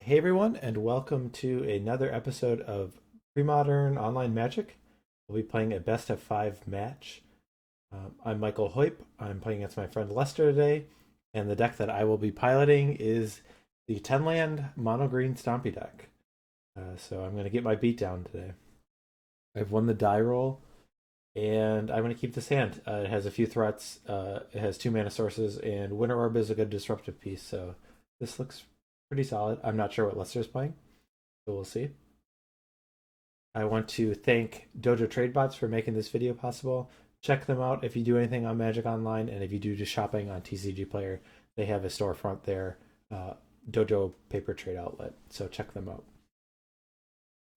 Hey everyone, and welcome to another episode of Premodern Online Magic. We'll be playing a best of five match. I'm Michael Hoyp. I'm playing against my friend Lester today, and the deck that I will be piloting is the 10 land mono green Stompy deck. So I'm going to get my beat down today. I've won the die roll, and I'm going to keep this hand. It has a few threats, it has two mana sources, and Winter Orb is a good disruptive piece, so this looks pretty solid. I'm not sure what Lester's playing, so we'll see. I want to thank DojoTradeBots for making this video possible. Check them out if you do anything on Magic Online, and if you do just shopping on TCG Player, they have a storefront there, Dojo Paper Trade Outlet, so check them out.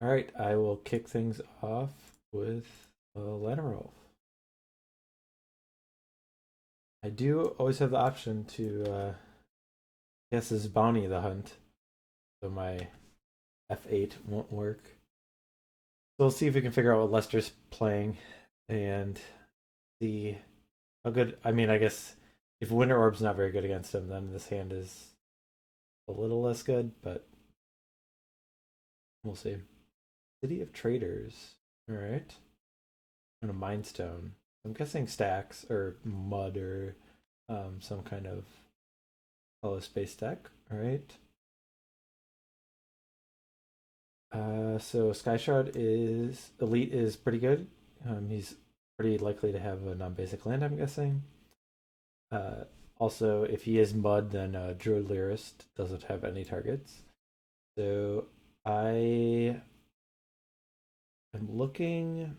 All right, I will kick things off with Llanowar Elves. I do always have the option to guess this is Bounty the Hunt, so my F8 won't work. So we'll see if we can figure out what Lester's playing and see how good. I mean, I guess if Winter Orb's not very good against him, then this hand is a little less good, but we'll see. City of Traitors. Alright. And a Mind Stone. I'm guessing stacks or mud or some kind of hollow space deck. Alright. So Skyshroud Elite is pretty good. He's pretty likely to have a non-basic land, I'm guessing. Also, if he is mud, then Druid Lyrist doesn't have any targets. So I am looking.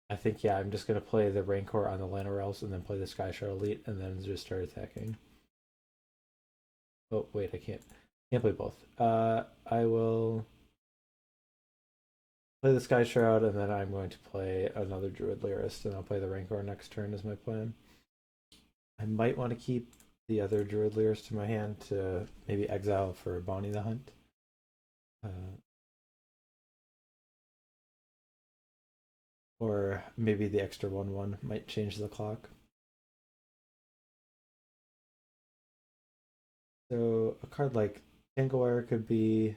I think, yeah, I'm just going to play the Rancor on the Llanowar Elves and then play the Skyshroud Elite and then just start attacking. Oh, wait, I can't play both. I will play the Skyshroud and then I'm going to play another Druid Lyrist and I'll play the Rancor next turn as my plan. I might want to keep the other Druid Lyrist in my hand to maybe exile for Bounty the Hunt. Or maybe the extra 1/1 might change the clock. So a card like Tangle Wire could be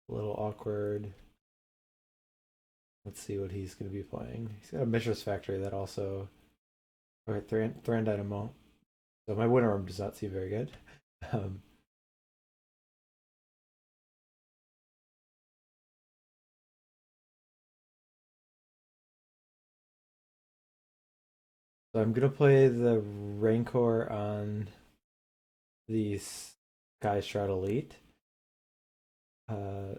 a little awkward. Let's see what he's going to be playing. He's got a Mishra's Factory that also. Okay, Thran Dynamo. So my Winter Orb does not seem very good. Um, so I'm going to play the Rancor on the Skyshroud Elite. I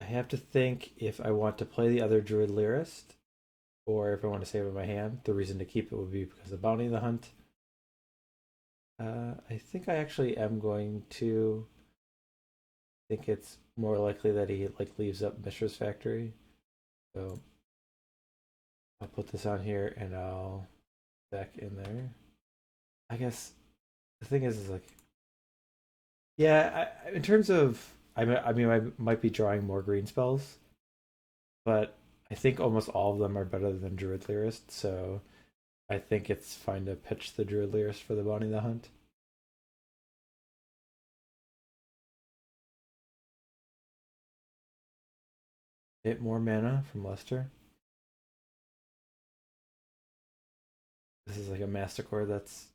have to think if I want to play the other Druid Lyrist or if I want to save it in my hand. The reason to keep it would be because of Bounty the Hunt. I think I actually am going to think it's more likely that he leaves up Mishra's Factory. So I'll put this on here and I'll back in there. I guess the thing is like, yeah, in terms of, I mean, I might be drawing more green spells, but I think almost all of them are better than Druid Lyrist, so I think it's fine to pitch the Druid Lyrist for the Bounty the Hunt. Hit more mana from Lester. This is like a Masticore that's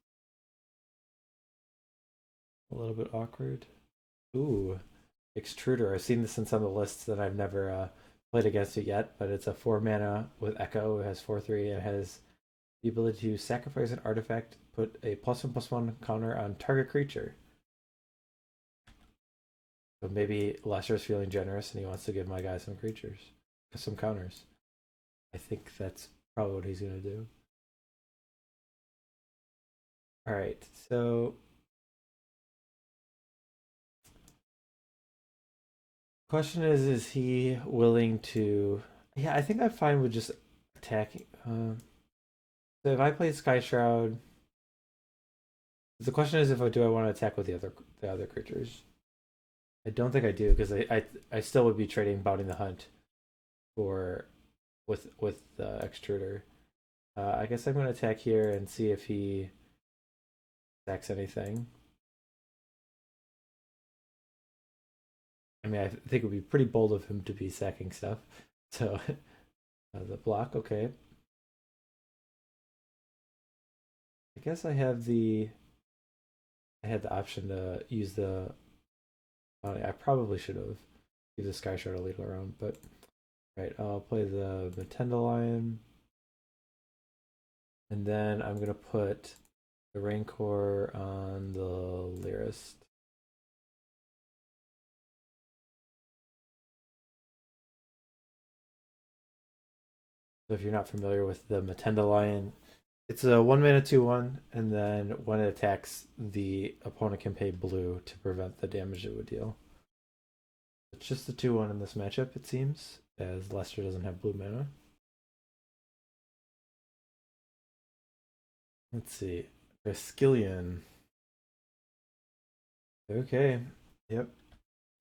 a little bit awkward. Ooh, Extruder. I've seen this in some of the lists that I've never played against it yet, but it's a 4 mana with Echo. It has 4/3 and has the ability to sacrifice an artifact, put a +1/+1 counter on target creature. So maybe Lester's feeling generous and he wants to give my guy some creatures, some counters. I think that's probably what he's going to do. All right, so question is he willing to? Yeah, I think I'm fine with just attacking. So if I play Skyshroud, the question is if I want to attack with the other creatures. I don't think I do because I still would be trading Bounty the Hunt for with the Extruder. I guess I'm going to attack here and see if he attacks anything. I mean, I think it would be pretty bold of him to be sacking stuff. So the block, okay. I guess I had the option to use the. I probably should have used the Skyshroud Elite around, but right, I'll play the Mtenda Lion, and then I'm gonna put the Rancor on the Lyrist. So if you're not familiar with the Mtenda Lion, it's a 1 mana 2/1, and then when it attacks, the opponent can pay blue to prevent the damage it would deal. It's just the 2/1 in this matchup, it seems, as Leicester doesn't have blue mana. Let's see. Triskelion. Okay. Yep.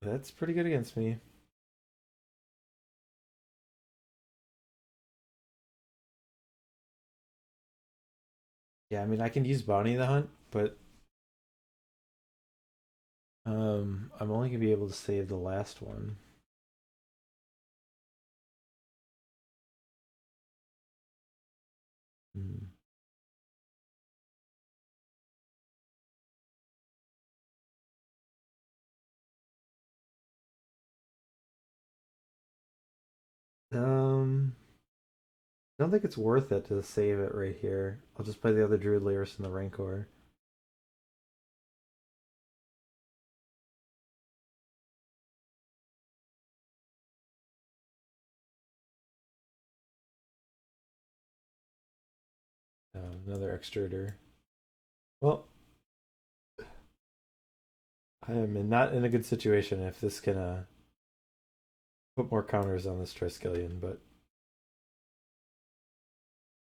That's pretty good against me. Yeah, I mean, I can use Bounty the Hunt, but I'm only gonna be able to save the last one. Hmm. I don't think it's worth it to save it right here. I'll just play the other Druid Lyrist and the Rancor. Another Extruder. Well, I am not in a good situation if this can put more counters on this Triskelion, but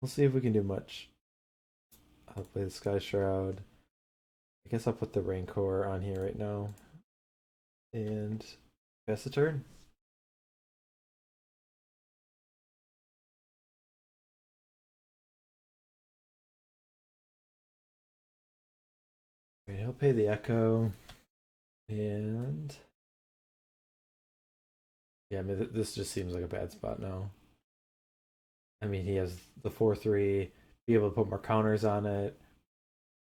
we'll see if we can do much. I'll play the Skyshroud. I guess I'll put the Rancor on here right now. And pass the turn. Right, he'll pay the Echo. And yeah, I mean, this just seems like a bad spot now. I mean, he has the 4/3, be able to put more counters on it,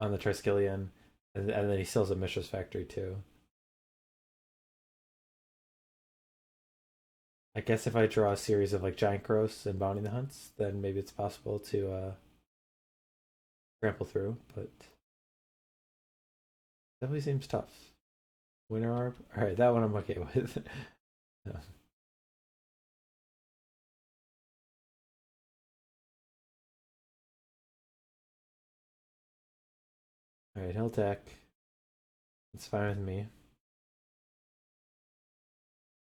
on the Triskelion, and then he sells a Mishra's Factory too. I guess if I draw a series of like Giant Growths and Bounty the Hunts, then maybe it's possible to trample through, but definitely seems tough. Winter Orb? Alright, that one I'm okay with. Alright, he'll attack. It's fine with me.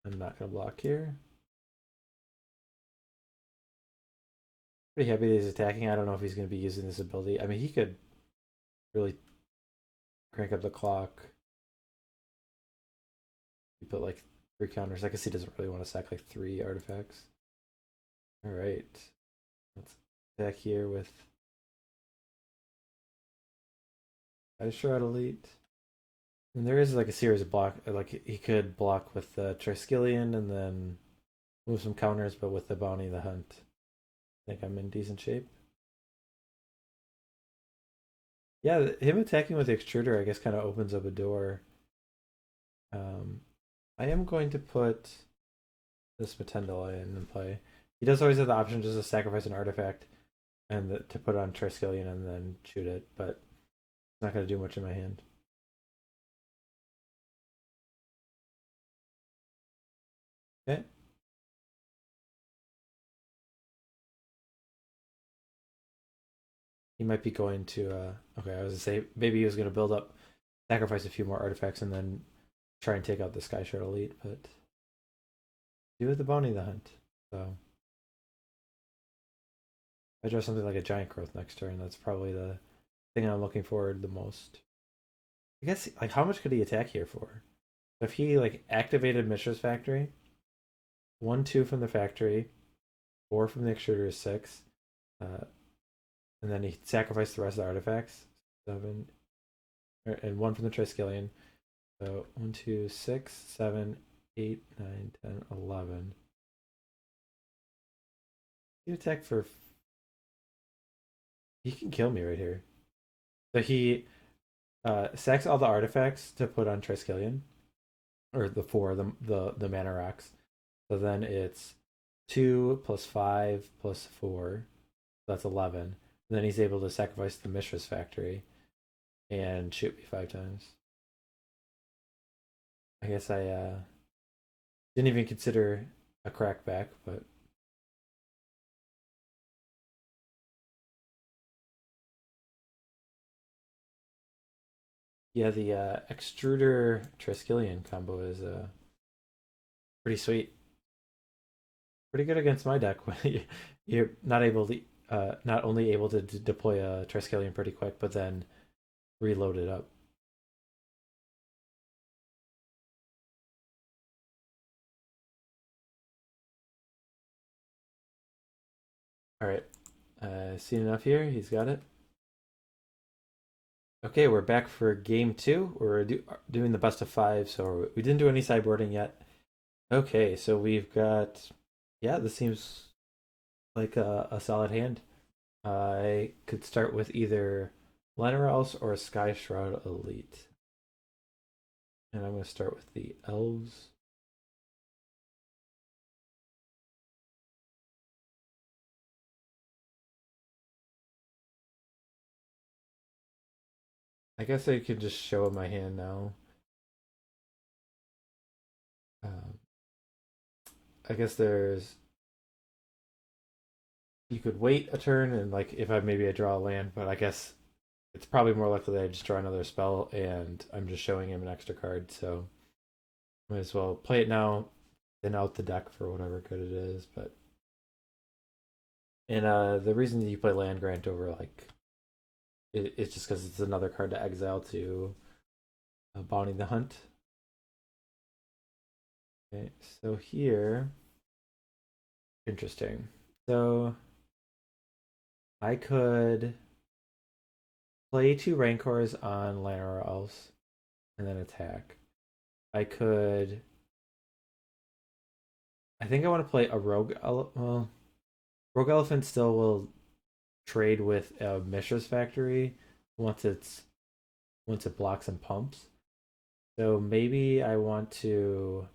I'm not gonna block here. Pretty happy that he's attacking. I don't know if he's gonna be using this ability. I mean, he could really crank up the clock. He put like 3 counters. I guess he doesn't really want to sack like 3 artifacts. Alright. Let's attack here with Skyshroud Elite. And there is like a series of block, like he could block with the Triskelion and then move some counters, but with the Bounty the Hunt, I think I'm in decent shape. Yeah, him attacking with the Extruder, I guess, kind of opens up a door. Um, I am going to put this Mtenda Lion in play. He does always have the option just to sacrifice an artifact and to put it on Triskelion and then shoot it, but it's not going to do much in my hand. Okay. He might be going to. Okay, I was gonna say maybe he was going to build up, sacrifice a few more artifacts, and then try and take out the Skyshroud Elite, but do with the Bounty the Hunt. So if I draw something like a Giant Growth next turn, that's probably the thing I'm looking forward the most. I guess like how much could he attack here for? If he like activated Mishra's Factory, 1/2 from the factory, 4 from the Extruder is 6, uh, and then he sacrificed the rest of the artifacts, 7, and 1 from the Triskelion. So 1, 2, 6, 7, 8, 9, 10, 11. You attack for. He can kill me right here. So he sacks all the artifacts to put on Triskelion, or the four, the mana rocks. So then it's 2 plus 5 plus 4. That's 11. And then he's able to sacrifice the Mishra's Factory and shoot me 5 times. I guess I didn't even consider a crackback, but yeah, the Extruder Triskelion combo is pretty sweet. Pretty good against my deck when you're not able to, not only able to deploy a Triskelion pretty quick, but then reload it up. All right, seen enough here. He's got it. Okay, we're back for game two. We're doing the best of five, so we didn't do any sideboarding yet. Okay, so we've got, yeah, this seems like a solid hand. I could start with either Llanowar Elves or Skyshroud Elite. And I'm going to start with the Elves. I guess I could just show my hand now. Um, I guess there's. You could wait a turn and, like, if I draw a land, but I guess it's probably more likely that I just draw another spell and I'm just showing him an extra card, so might as well play it now, then out the deck for whatever good it is. But and the reason that you play Land Grant over, like, it's just because it's another card to exile to Bounty the Hunt. Okay, so here, interesting. So I could play 2 Rancors on Llanowar Elves and then attack. I could. I think I want to play a Rogue. Well, Rogue Elephant still will trade with Mishra's Factory once it blocks and pumps. So maybe I want to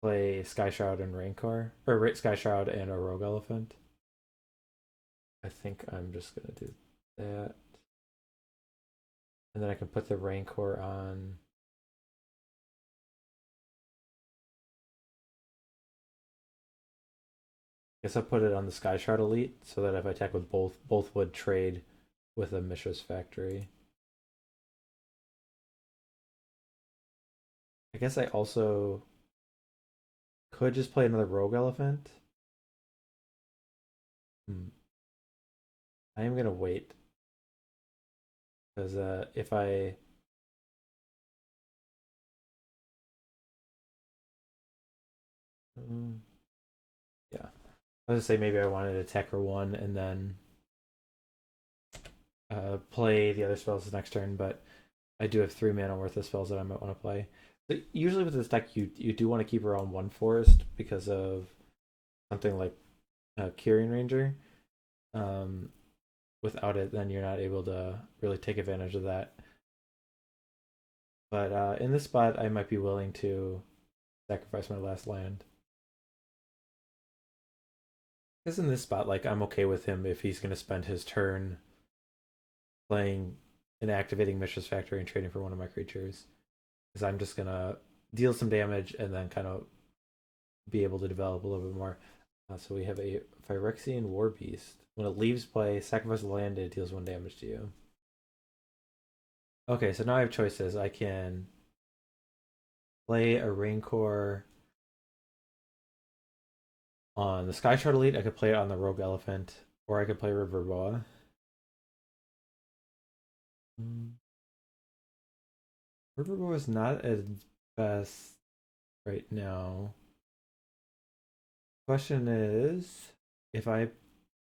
play Skyshroud and Rancor, or Skyshroud and a Rogue Elephant. I think I'm just gonna do that, and then I can put the Rancor on. Guess I'll put it on the Skyshroud Elite so that if I attack with both would trade with a Mishra's Factory. I guess I also could just play another Rogue Elephant. I am gonna wait because if I yeah, I was gonna say maybe I wanted to attack for one and then play the other spells the next turn, but I do have 3 mana worth of spells that I might want to play. But usually with this deck, you do want to keep around 1 forest because of something like Quirion Ranger. Without it, then you're not able to really take advantage of that. But in this spot, I might be willing to sacrifice my last land. Because in this spot, like, I'm okay with him if he's going to spend his turn playing and activating Mishra's Factory and trading for one of my creatures. Because I'm just going to deal some damage and then kind of be able to develop a little bit more. So we have a Phyrexian War Beast. When it leaves play, sacrifice a land, it deals 1 damage to you. Okay, so now I have choices. I can play a Rancor on the Skyshroud Elite. I could play it on the Rogue Elephant, or I could play River Boa. River Boa is not at its best right now. Question is, if I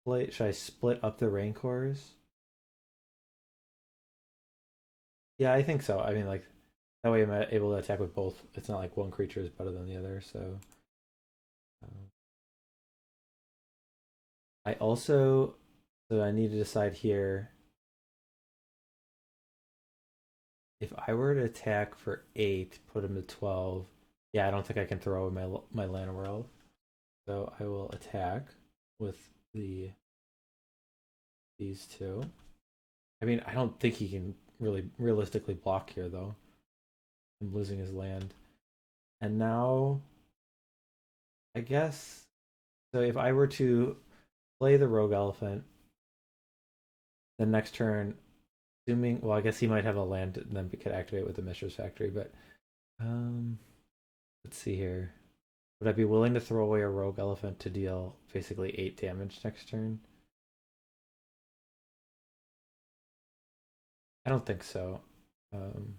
play, should I split up the Rancors? Yeah, I think so. I mean, like, That way I'm able to attack with both. It's not like one creature is better than the other. So I also, so I need to decide here if I were to attack for 8, put him to 12. Yeah, I don't think I can throw away my Llanowar Elf. So I will attack with these two. I mean, I don't think he can really realistically block here though. I'm losing his land. And now I guess so if I were to play the Rogue Elephant, the next turn, assuming well, I guess he might have a land and then we could activate with the Mishra's Factory, but um let's see here. Would I be willing to throw away a Rogue Elephant to deal basically 8 damage next turn? I don't think so. Um,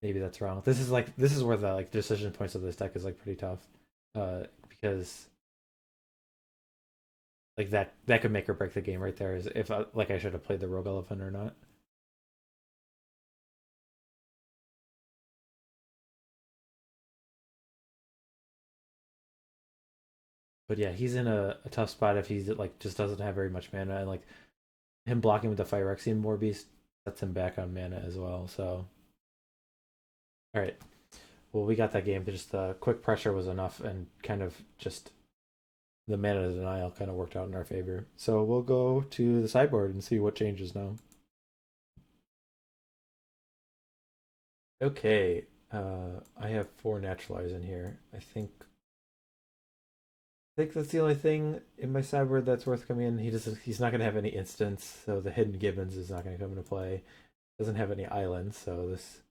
maybe that's wrong. This is where the like decision points of this deck is like pretty tough. Because like that could make or break the game right there. Is if like I should have played the Rogue Elephant or not. But yeah, he's in a tough spot if he's like just doesn't have very much mana and like him blocking with the Phyrexian War Beast sets him back on mana as well. So all right, well we got that game. But just the quick pressure was enough and kind of just the mana denial kind of worked out in our favor. So we'll go to the sideboard and see what changes now. Okay, I have 4 Naturalize in here. I think that's the only thing in my sideboard that's worth coming in. He's not going to have any instants, so the Hidden Gibbons is not going to come into play. Doesn't have any islands, so this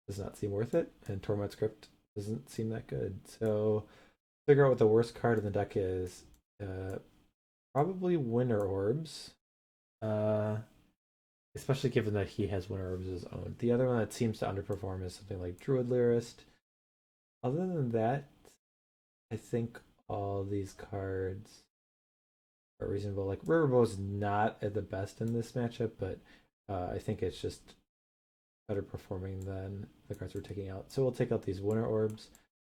does not seem worth it. And Tormod's Crypt doesn't seem that good. So figure out what the worst card in the deck is. Probably Winter Orbs. Uh, Especially given that he has Winter Orbs of his own. The other one that seems to underperform is something like Druid Lyrist. Other than that, I think all these cards are reasonable. Like River Boa is not at the best in this matchup, but I think it's just better performing than the cards we're taking out. So we'll take out these Winter Orbs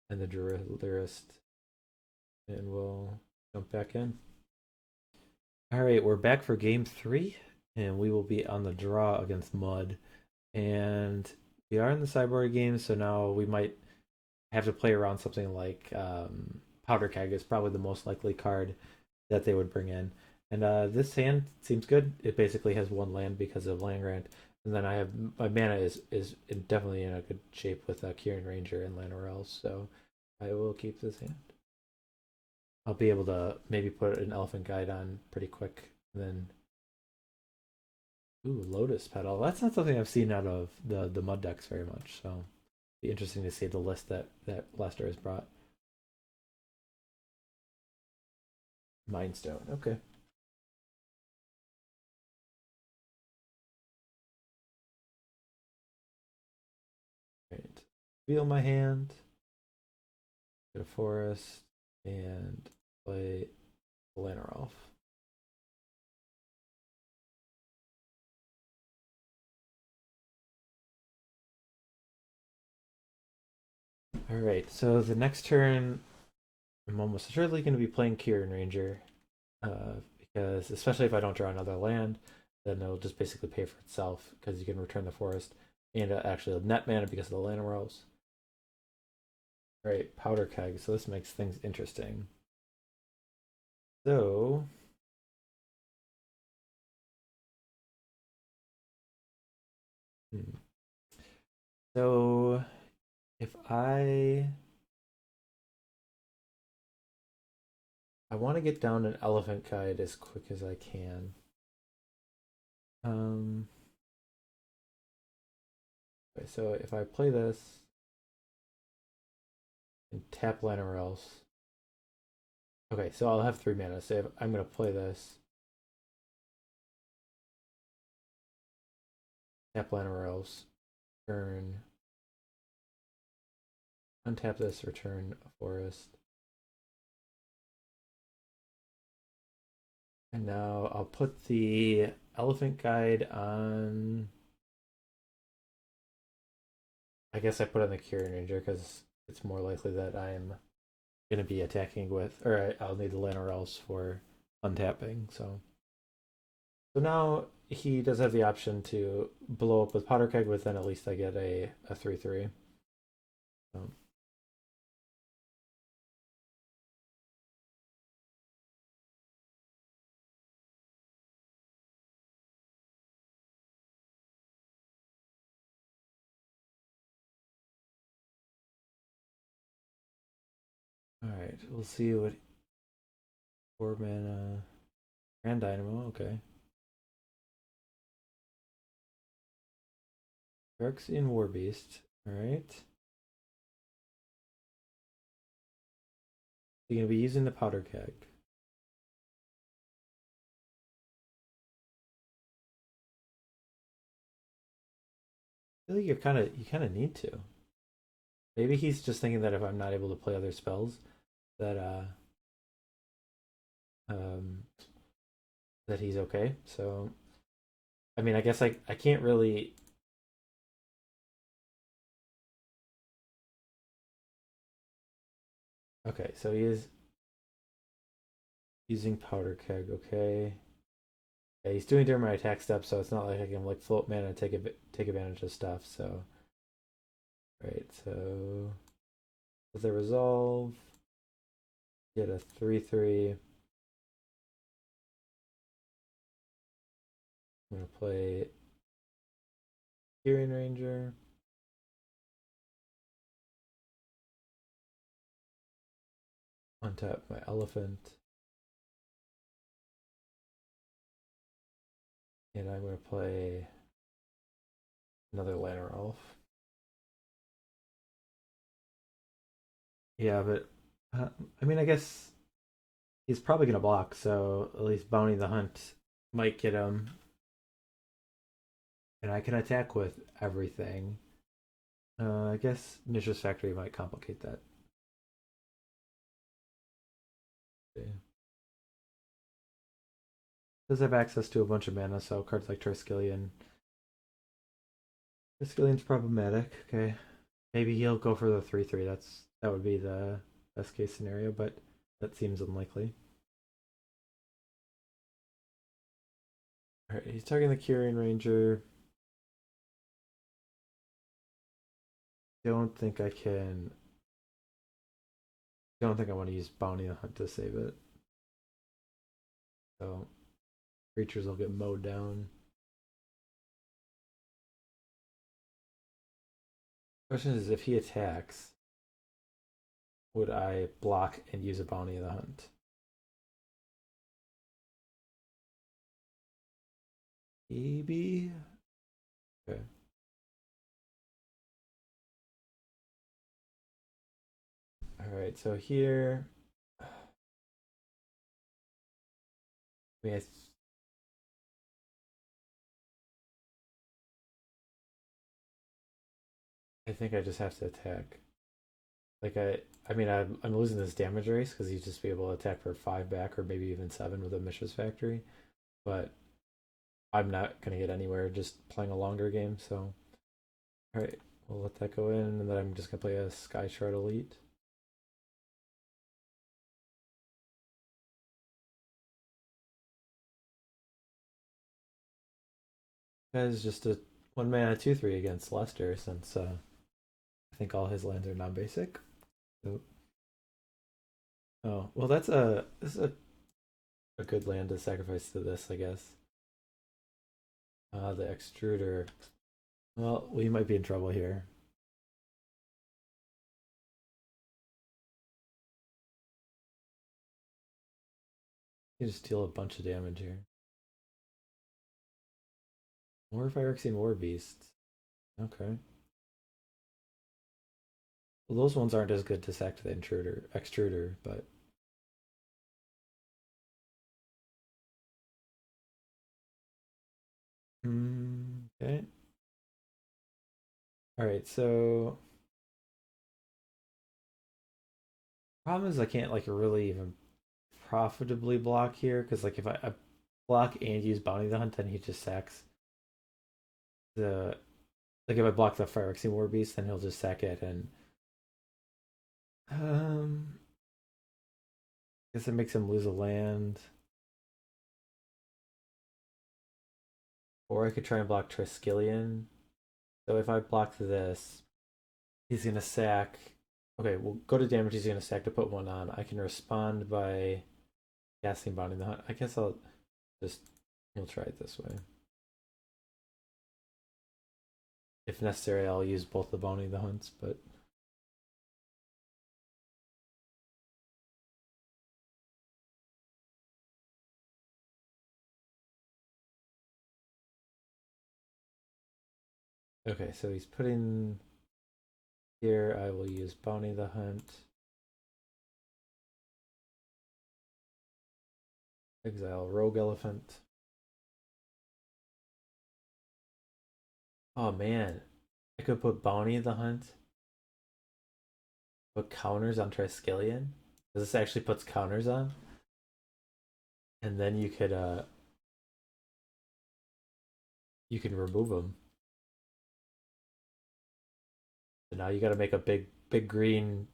and the Druid Lyrist, and we'll jump back in. All right, we're back for game 3, and we will be on the draw against Mud. And we are in the sideboard game, so now we might have to play around something like Powder Keg is probably the most likely card that they would bring in. And this hand seems good. It basically has 1 land because of land grant. And then I have my mana is definitely in a good shape with Quirion Ranger and Llanowar Elves, so I will keep this hand. I'll be able to maybe put an Elephant Guide on pretty quick. And then, ooh, Lotus Petal. That's not something I've seen out of the Mud decks very much, so be interesting to see the list that Lester has brought. Mindstone. Okay. Right. Feel my hand. Get a forest and play Llanowar Elf. All right. So the next turn, I'm almost assuredly going to be playing Quirion Ranger, because especially if I don't draw another land, then it'll just basically pay for itself because you can return the forest and actually net mana because of the Llanowar Elves. All right, Powder Keg. So this makes things interesting. So hmm. So if I want to get down an Elephant Guide as quick as I can. Um, okay, so if I play this and tap Llanowar Elves, okay, so I'll have 3 mana. So if I'm going to play this, tap Llanowar Elves, turn, untap this, return a forest. And now I'll put the Elephant Guide on I guess I put on the Quirion Ranger because it's more likely that I'm going to be attacking with, or I'll need the Llanowar Elves for untapping. So now he does have the option to blow up with Powder Keg, but then at least I get a 3/3. So, all right, we'll see what 4 mana Thran Dynamo. Okay, Phyrexian War Beast. All right, you're gonna be using the Powder Keg. I feel like you kind of need to. Maybe he's just thinking that if I'm not able to play other spells, that um that he's okay. So I mean, I guess I can't really. Okay, so he is using Powder Keg. Okay, yeah, he's doing during my attack step, so it's not like I can like float mana and take advantage of stuff. So right, so with the resolve, get a 3/3. I'm gonna play Quirion Ranger. Untap my elephant. And I'm going to play another Llanowar Elf. Yeah, but I mean, I guess he's probably going to block, so at least Bounty the Hunt might get him. And I can attack with everything. I guess Mishra's Factory might complicate that. Okay. Does have access to a bunch of mana, so cards like Triskelion. Triskellion's problematic. Okay, maybe he'll go for the 3/3. That would be the best case scenario, but that seems unlikely. All right, he's targeting the Quirion Ranger. Don't think I can. Don't think I want to use Bounty the Hunt to save it. So creatures will get mowed down. Question is, if he attacks, would I block and use a Bounty of the Hunt? Maybe. Okay. All right. So here, I mean, I think I just have to attack. Like I mean, I'm losing this damage race because he'd just be able to attack for 5 back or maybe even 7 with a Mishra's Factory, but I'm not gonna get anywhere just playing a longer game. So, all right, we'll let that go in, and then I'm just gonna play a Skyshroud Elite. That is just a 1 mana 2/3 against Leicester, since I think all his lands are non-basic. So, oh well, this is a good land to sacrifice to this, I guess. The Extruder. Well, we might be in trouble here. You just deal a bunch of damage here. More Phyrexian War Beast. Okay. Well, those ones aren't as good to sack to the extruder, but okay. All right. So problem is I can't like really even profitably block here because like if I block and use Bounty the Hunt, then he just sacks the Like if I block the Phyrexian War Beast, then he'll just sack it and guess it makes him lose a land. Or I could try and block Triskelion. So if I block this, he's gonna sack. Okay, we'll go to damage. He's gonna sack to put one on. I can respond by casting Bounding the Hunt. I guess I'll just we'll try it this way. If necessary, I'll use both the Bounding the Hunts, but okay, so he's putting here. I will use Bounding the Hunt. Exile Rogue Elephant. Oh man, I could put Bounty the Hunt, put counters on Triskelion. This actually puts counters on, and then you can remove them. So now you got to make a big green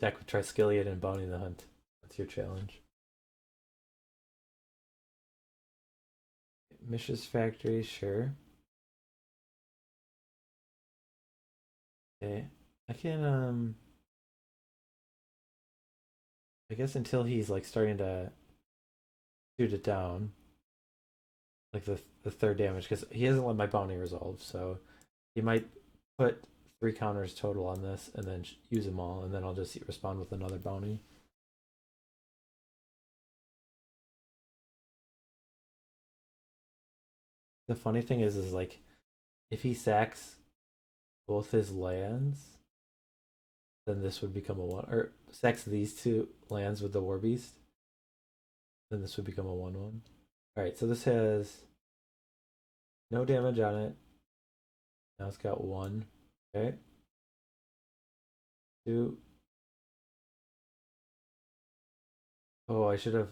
deck with Triskelion and Bounty the Hunt. That's your challenge. Mishra's Factory, sure. Okay, I can I guess until he's like starting to shoot it down, like the third damage, because he hasn't let my bounty resolve, so he might put 3 counters total on this and then use them all, and then I'll just respond with another bounty. The funny thing is like if he sacks both his lands, then this would become a one, or sacks these 2 lands with the War Beast, then this would become a 1/1. All right, so this has no damage on it. Now it's got 1. Okay. 2. Oh, I should have.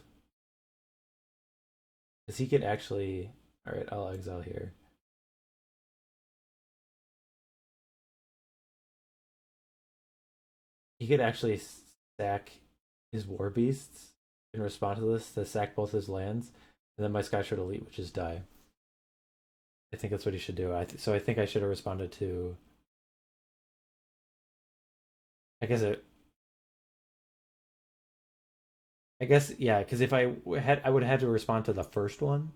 Because he could actually. All right, I'll exile here. He could actually sack his War Beasts in response to this to sack both his lands, and then my Skyshroud Elite would just die. I think that's what he should do. So I think I should have responded to. I guess it. I guess yeah, because if I would have had to respond to the first one,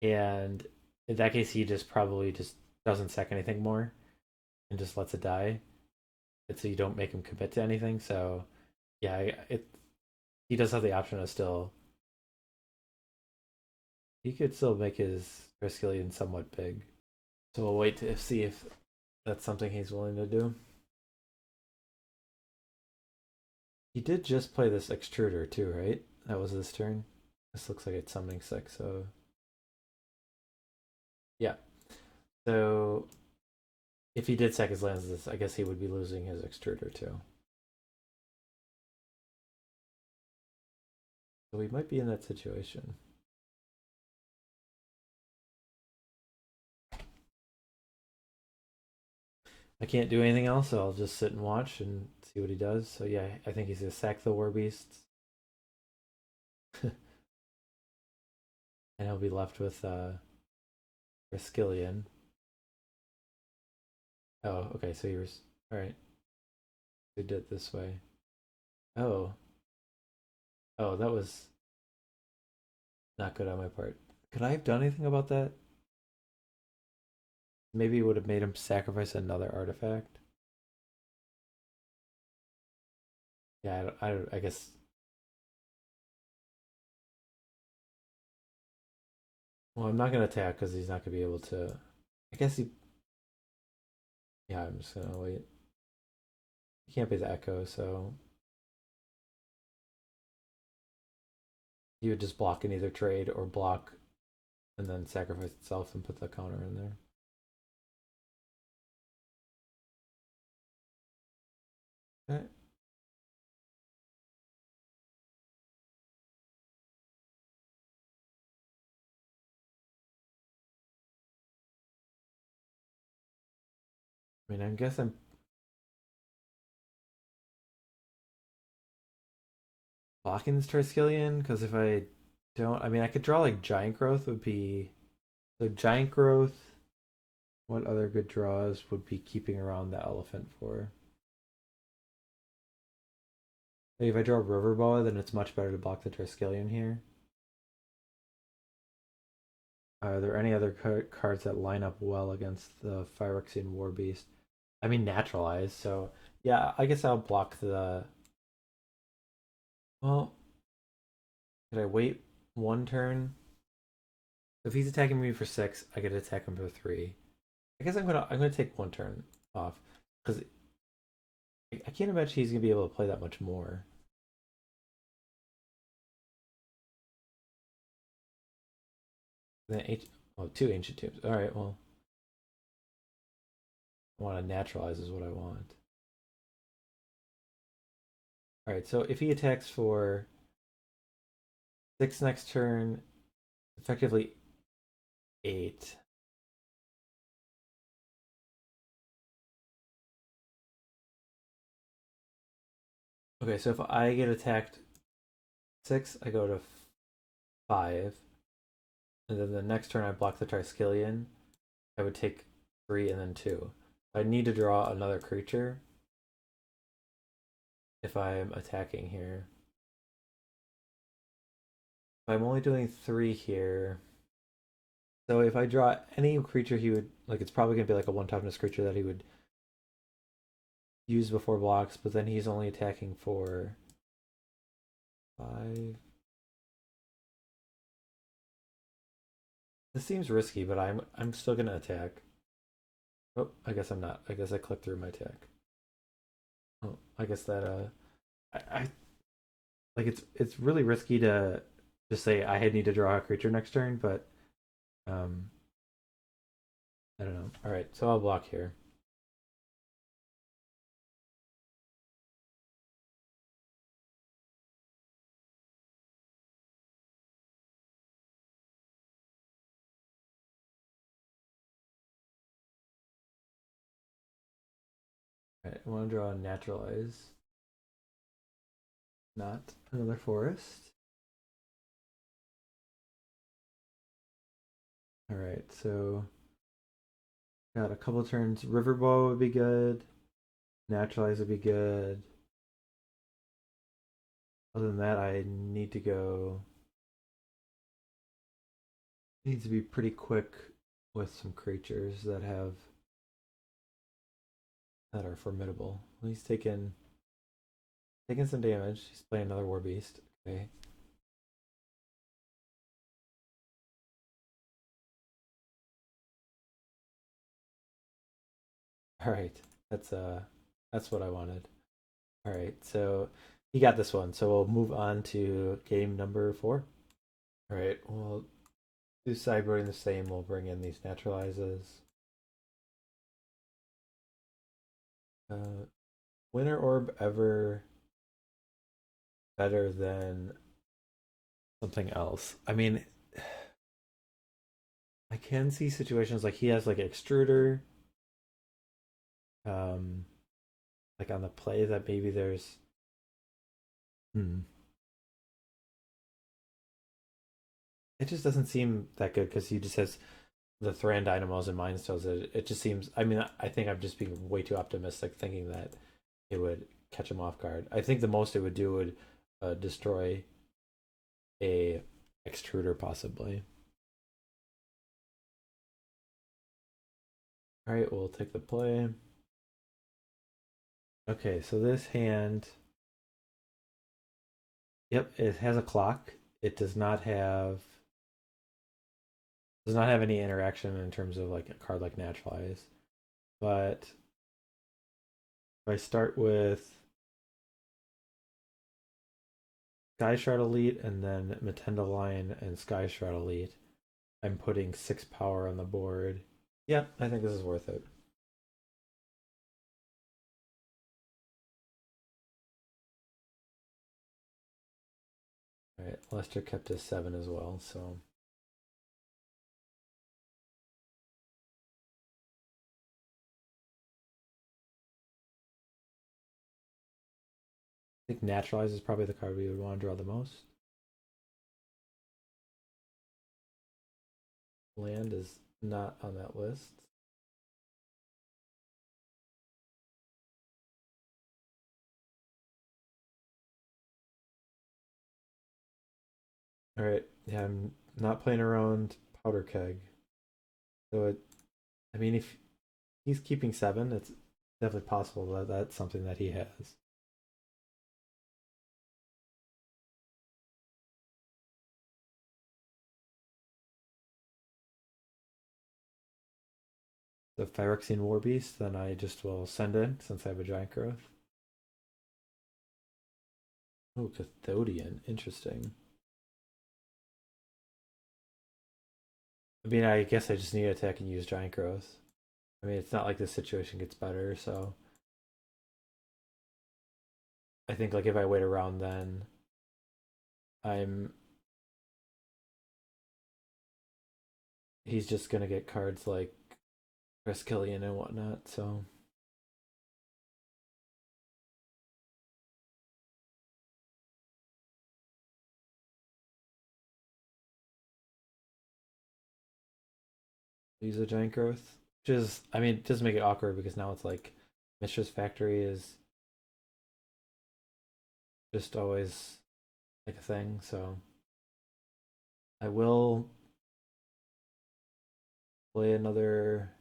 and in that case, he just probably just doesn't sack anything more, and just lets it die. And so you don't make him commit to anything. So yeah, he does have the option of still. He could still make his Triskelion somewhat big. So we'll wait to see if that's something he's willing to do. He did just play this Extruder too, right? That was his turn. This looks like it's summoning 6, so yeah. So if he did sack his lands, this I guess he would be losing his Extruder too. So we might be in that situation. I can't do anything else, so I'll just sit and watch and see what he does. So yeah, I think he's gonna sack the War Beasts. And he'll be left with Triskelion. Oh, okay, so he was alright. We did it this way. Oh. Oh, that was not good on my part. Could I have done anything about that? Maybe it would have made him sacrifice another artifact. Yeah, I guess. Well, I'm not gonna attack because he's not gonna be able to. I guess he. Yeah, I'm just gonna wait. He can't be the Echo, so he would just block in either trade or block and then sacrifice itself and put the counter in there. Okay. I mean, I guess I'm blocking this Triskelion because if I don't, I mean, I could draw like Giant Growth would be so Giant Growth. What other good draws would be keeping around the elephant for? Like if I draw River Boa, then it's much better to block the Triskelion here. Are there any other cards that line up well against the Phyrexian War Beast? I mean, Naturalize. So yeah, I guess I'll block the. Well, could I wait one turn? If he's attacking me for 6, I could attack him for 3. I guess I'm gonna take one turn off because I can't imagine he's gonna be able to play that much more. Then oh, 2 Ancient Tombs. All right, well, I want to Naturalize is what I want. All right, so if he attacks for 6 next turn, effectively 8. Okay, so if I get attacked 6, I go to 5, and then the next turn I block the Triskelion. I would take 3 and then 2. I need to draw another creature if I'm attacking here. I'm only doing 3 here. So if I draw any creature, he would like it's probably gonna be like a 1 toughness creature that he would use before blocks, but then he's only attacking for 5. This seems risky, but I'm still gonna attack. Oh, I guess I'm not. I guess I clicked through my attack. Oh, I guess that I like it's really risky to just say I need to draw a creature next turn, but um I don't know. All right, so I'll block here. All right, I want to draw a Naturalize, not another forest. All right, so got a couple turns. River Boa would be good. Naturalize would be good. Other than that, I need to go. Needs to be pretty quick with some creatures that are formidable. Well, he's taking some damage. He's playing another War Beast. Okay. All right. That's what I wanted. All right. So he got this one. So we'll move on to game number 4. All right. We'll do sideboarding the same. We'll bring in these naturalizes. Winter Orb ever better than something else? I mean, I can see situations like he has like Extruder, um, like on the play that maybe there's. Hmm. It just doesn't seem that good because he just has the Thran Dynamos and Mind Stones. It just seems. I mean, I think I'm just being way too optimistic, thinking that it would catch him off guard. I think the most it would do would destroy a Extruder possibly. All right, we'll take the play. Okay, so this hand, yep, it has a clock. It does not have any interaction in terms of like a card like Naturalize. But if I start with Skyshroud Elite and then Mtenda Lion and Skyshroud Elite, I'm putting 6 power on the board. Yeah, I think this is worth it. All right, Lester kept his 7 as well, so think Naturalize is probably the card we would want to draw the most. Land is not on that list. All right, yeah, I'm not playing around Powder Keg. So I mean, if he's keeping 7, it's definitely possible that that's something that he has. The Phyrexian War Beast, then I just will send in since I have a giant growth. Oh, Cathodion, interesting. I mean, I guess I just need to attack and use giant growth. I mean, it's not like the situation gets better, so I think like if I wait around, then I'm he's just gonna get cards like Killian and whatnot. So use a giant growth, which is I mean, it does make it awkward because now it's like Mishra's Factory is just always like a thing. So I will play another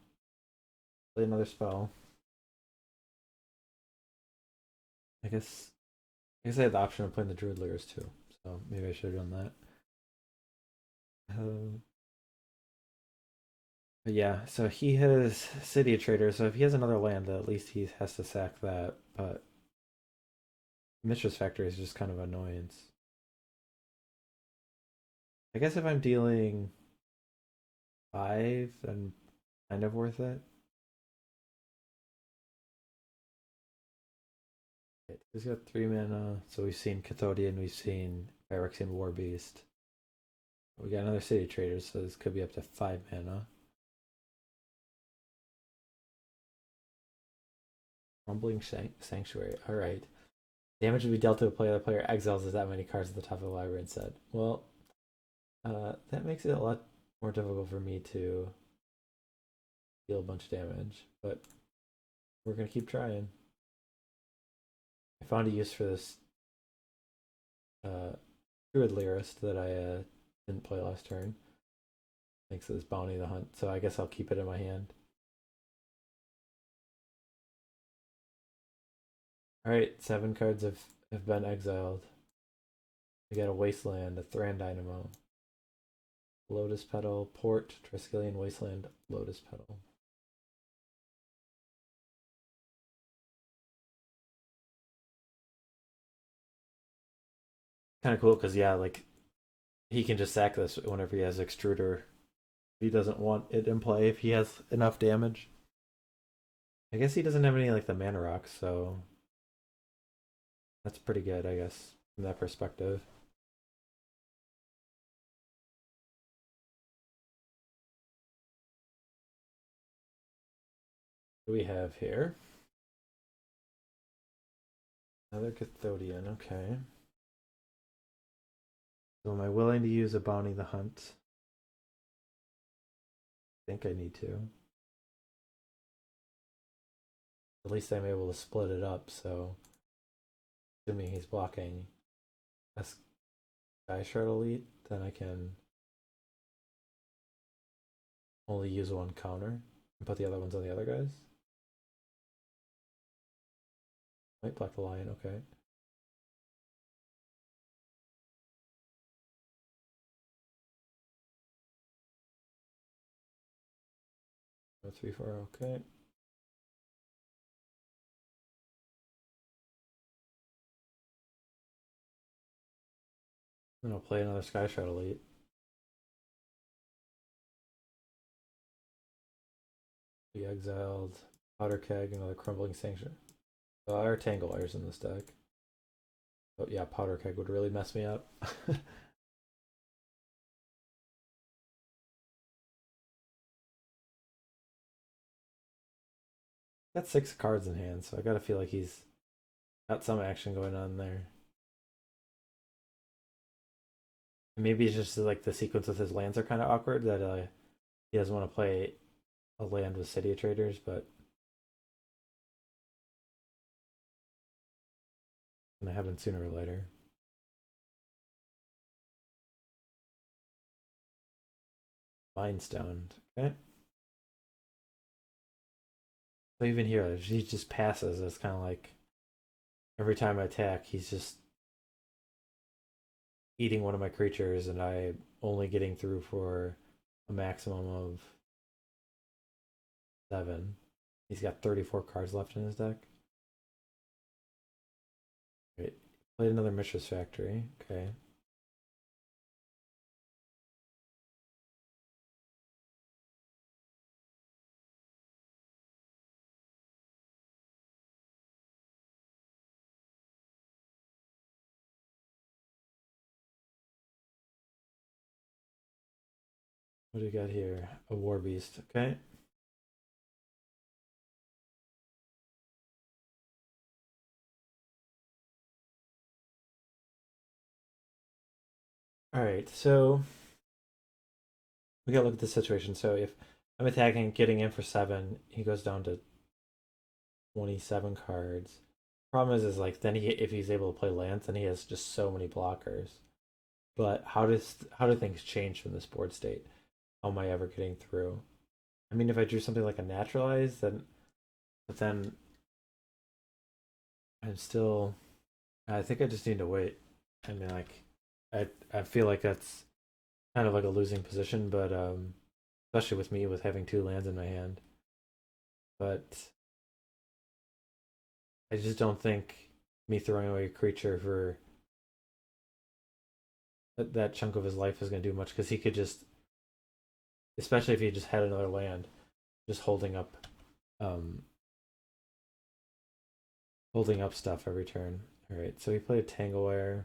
spell. I guess I had the option of playing the Druid Lyrist too, so maybe I should have done that. Uh, but yeah, so he has City of Traitors, so if he has another land, at least he has to sack that. But Mishra's Factory is just kind of annoyance. I guess if I'm dealing 5, then kind of worth it. He's got 3 mana, so we've seen Cathodion, we've seen Phyrexian War Beast. We got another City of Traitors, so this could be up to 5 mana. Rumbling Sanctuary. Alright. Damage will be dealt to a player. The player exiles as that many cards at the top of the library instead. Well, that makes it a lot more difficult for me to deal a bunch of damage, but we're gonna keep trying. I found a use for this Druid Lyrist that I didn't play last turn. Thanks to this Bounty the Hunt, so I guess I'll keep it in my hand. Alright, 7 cards have been exiled. We got a Wasteland, a Thran Dynamo, Lotus Petal, Port, Triskelion Wasteland, Lotus Petal. Kind of cool because yeah, like he can just sack this whenever he has Extruder. He doesn't want it in play if he has enough damage. I guess he doesn't have any like the mana rocks, so that's pretty good, I guess, from that perspective. What do we have here? Another Cathodian, okay. So am I willing to use a Bounty the Hunt? I think I need to. At least I'm able to split it up, so assuming he's blocking a Skyshroud Elite, then I can only use one counter and put the other ones on the other guys. Might block the Lion, okay. Oh, 3/4, okay. And I'll play another Skyshroud Elite. Be exiled. Powder Keg, another Crumbling Sanction. So our Tangle Wire's in this deck. But yeah, Powder Keg would really mess me up. Got 6 cards in hand, so I gotta feel like he's Got some action going on there. Maybe it's just like the sequence with his lands are kind of awkward that he doesn't want to play a land with City of Traitors, but it's gonna happen sooner or later. Mind Stone, okay. So even here, he just passes. It's kind of like every time I attack, he's just eating one of my creatures, and I'm only getting through for a maximum of 7. He's got 34 cards left in his deck. Great. Played another Mishra's Factory. Okay. What do we got here? A War Beast. Okay. All right. So we gotta look at the situation. So if I'm attacking, getting in for 7, he goes down to 27 cards. Problem is like then if he's able to play lands, then he has just so many blockers. But how do things change from this board state? How am I ever getting through? I mean, if I drew something like a Naturalize, then I'm still. I think I just need to wait. I mean, like, I feel like that's kind of like a losing position, but especially with me with having 2 lands in my hand. But I just don't think me throwing away a creature for that chunk of his life is going to do much because he could just, especially if he just had another land, just um, holding up stuff every turn. All right, so he played Tangle Wire.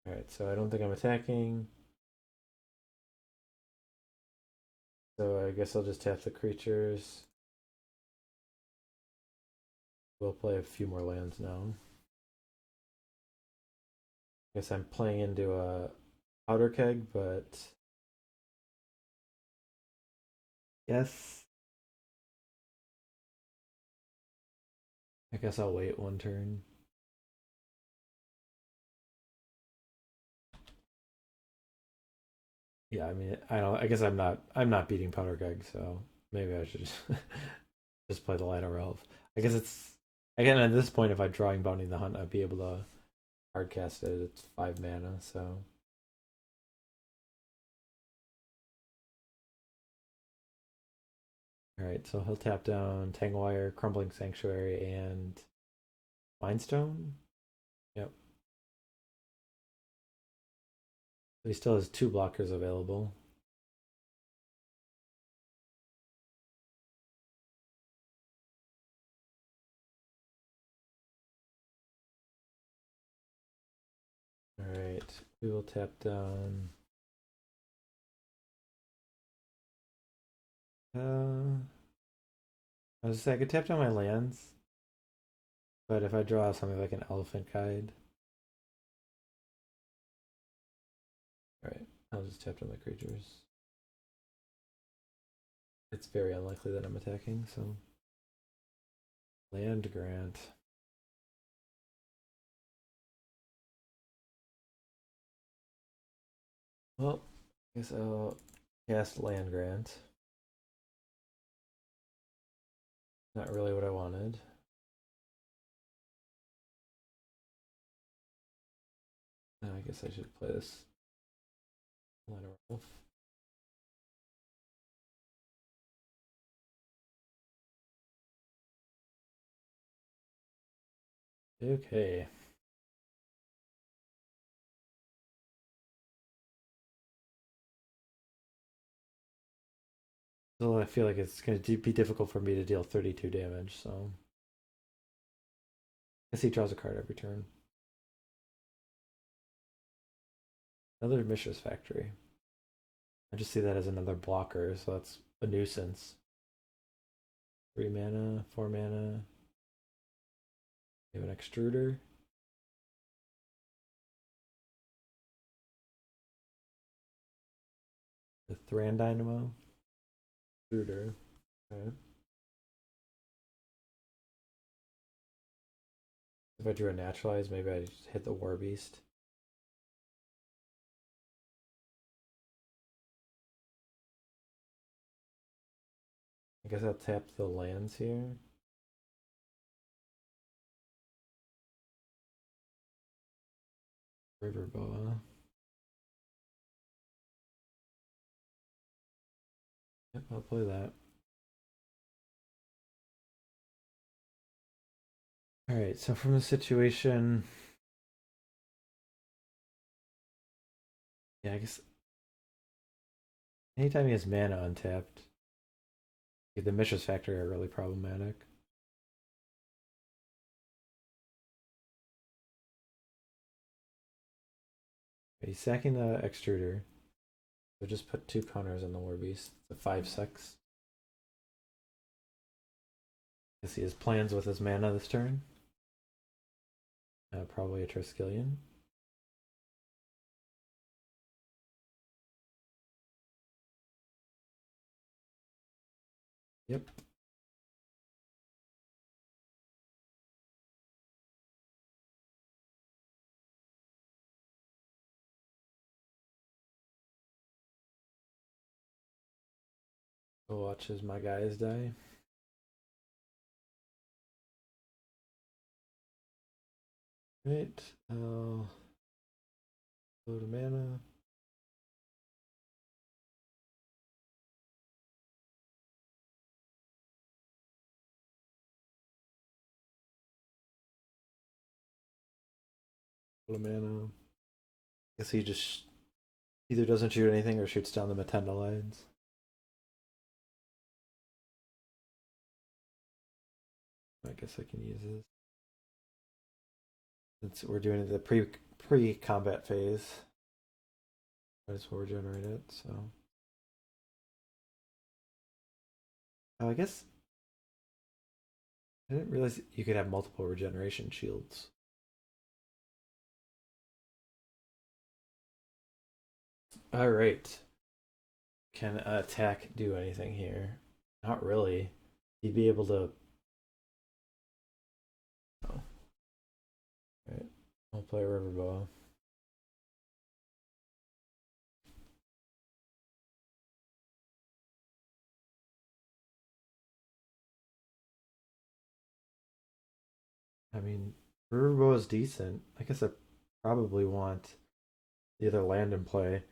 All right, so I don't think I'm attacking. So I guess I'll just tap the creatures. We'll play a few more lands now. I guess I'm playing into a powder keg, but yes. I guess I'll wait 1 turn. Yeah, I mean, I don't. I guess I'm not beating powder keg, so maybe I should just play the Llanowar Elves. I guess it's again at this point, if I'm drawing Bounding the Hunt, I'd be able to hardcast it. It's 5 mana, so all right. So he'll tap down Tangle Wire, Crumbling Sanctuary, and Mindstone. Yep. So he still has 2 blockers available. All right. We will tap down. I was say I could tap down my lands, but if I draw something like an Elephant Guide, all right, I'll just tap down the creatures. It's very unlikely that I'm attacking, so land grant. Well, I guess I'll cast land grant. Not really what I wanted. I guess I should play this Llanowar Elf. Okay. So I feel like it's going to be difficult for me to deal 32 damage, so I guess he draws a card every turn. Another Mishra's Factory. I just see that as another blocker, so that's a nuisance. 3 mana, 4 mana. We have an Extruder. The Thran Dynamo. Extruder. Okay. If I drew a Naturalize, maybe I just hit the War Beast. I guess I'll tap the lands here. River Boa. Yep, I'll play that. Alright, so from the situation... Yeah, I guess... Anytime he has mana untapped, the Mishra's Factory are really problematic. He's sacking the Extruder. So just put 2 counters on the War Beast. It's a 5/6. Guess he has plans with his mana this turn. Probably a Triskelion. Yep. I'll watch as my guys die. Right. I'll go to mana. Go to mana. Guess he just either doesn't shoot anything or shoots down the Mtenda Lions. I guess I can use this. Since we're doing the pre-combat phase. Might as well regenerate it, so. Oh, I guess I didn't realize you could have multiple regeneration shields. Alright. Can attack do anything here? Not really. He'd be able to... Oh. Alright. I'll play River Boa. I mean, River Boa is decent. I guess I probably want the other land in play.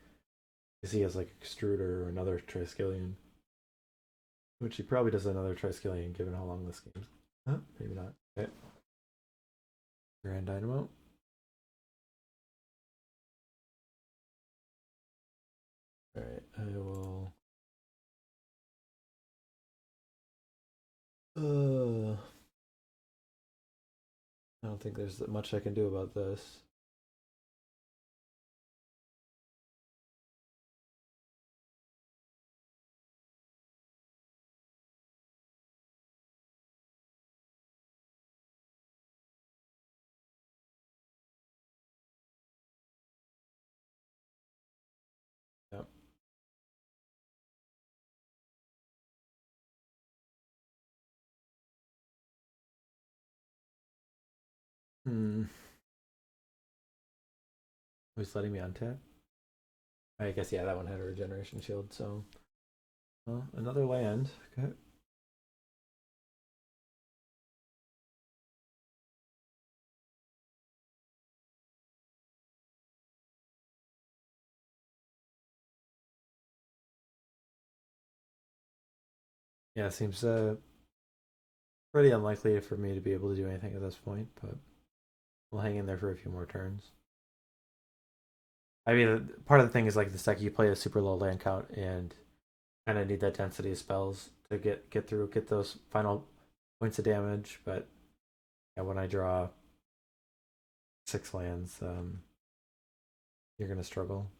Because he has like Extruder or another Triskelion. Which he probably does another Triskelion given how long this game is. Huh? Maybe not. Okay. Thran Dynamo. Alright, I will... I don't think there's much I can do about this. Yep. Hmm. Who's letting me untap? I guess, yeah, that one had a regeneration shield, so. Well, another land. Okay. Yeah, it seems pretty unlikely for me to be able to do anything at this point, but we'll hang in there for a few more turns. I mean, part of the thing is like this deck, you play a super low land count and kind of need that density of spells to get through, get those final points of damage. But yeah, when I draw 6 lands, you're gonna struggle.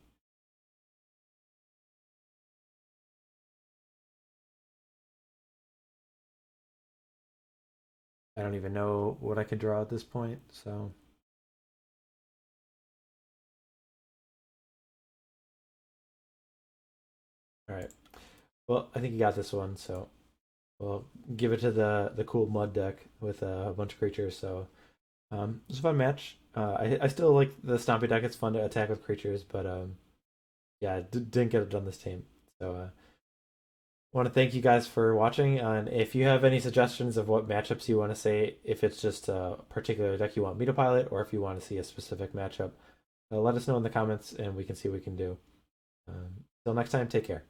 I don't even know what I can draw at this point. So all right. Well, I think you got this one. So we'll give it to the cool mud deck with a bunch of creatures. So it's a fun match. I still like the Stompy deck. It's fun to attack with creatures, but yeah, didn't get it done this team. So want to thank you guys for watching. And if you have any suggestions of what matchups you want to say, if it's just a particular deck you want me to pilot, or if you want to see a specific matchup, let us know in the comments, and we can see what we can do. Till next time, take care.